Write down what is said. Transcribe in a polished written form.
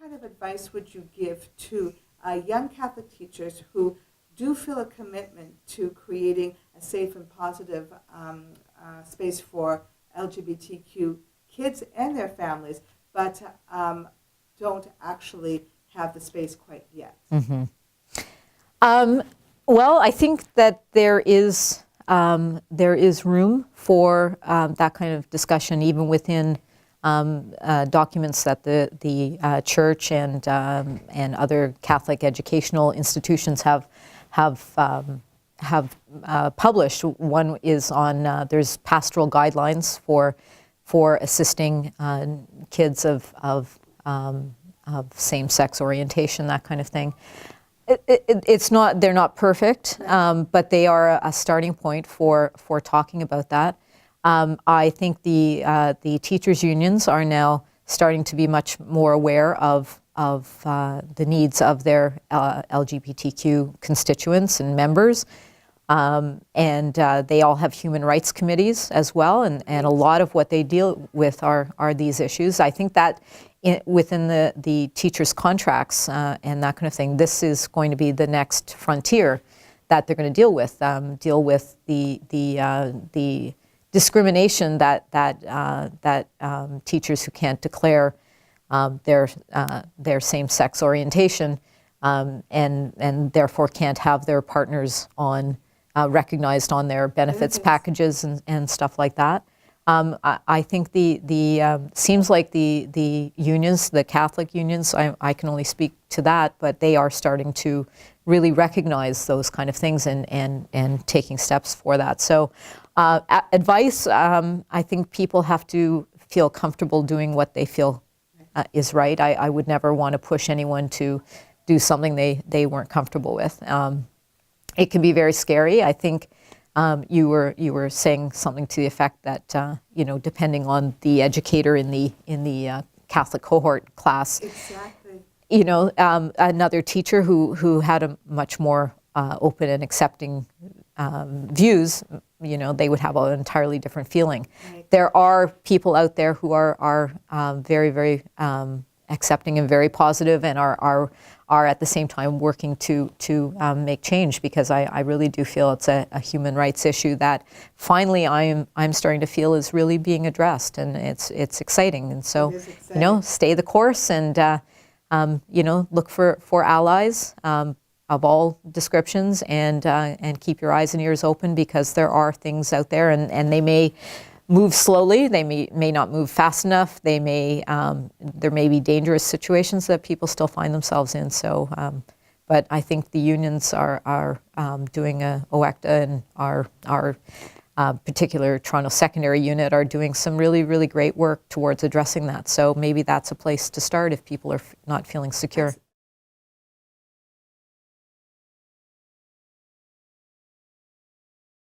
kind of advice would you give to young Catholic teachers who do feel a commitment to creating a safe and positive space for LGBTQ kids and their families, but don't actually have the space quite yet? Mm-hmm. Well, I think that there is room for that kind of discussion, even within documents that the church and other Catholic educational institutions have published. One is on there's pastoral guidelines for assisting kids of same-sex orientation, that kind of thing. It's not, they're not perfect, but they are a starting point for talking about that. I think the teachers' unions are now starting to be much more aware of the needs of their LGBTQ constituents and members. And they all have human rights committees as well, and a lot of what they deal with are these issues. I think that within the teachers' contracts and that kind of thing, this is going to be the next frontier that they're going to deal with the discrimination that teachers who can't declare their same-sex orientation and therefore can't have their partners recognized on their benefits packages and stuff like that. I think seems like the unions, the Catholic unions, I can only speak to that, but they are starting to really recognize those kind of things and taking steps for that. So advice, I think people have to feel comfortable doing what they feel is right. I would never want to push anyone to do something they weren't comfortable with. It can be very scary. I think you were saying something to the effect that depending on the educator in the Catholic cohort class, Exactly. Another teacher who had a much more open and accepting views, they would have an entirely different feeling. Right. There are people out there who are very, very accepting and very positive, and are at the same time working to make change, because I really do feel it's a human rights issue that finally I'm starting to feel is really being addressed, and it's exciting. And so stay the course and look for allies of all descriptions, and keep your eyes and ears open, because there are things out there, and they may move slowly, they may not move fast enough, there may be dangerous situations that people still find themselves in. So, but I think the unions are doing OECTA, and our particular Toronto secondary unit are doing some really, really great work towards addressing that. So maybe that's a place to start if people are not feeling secure.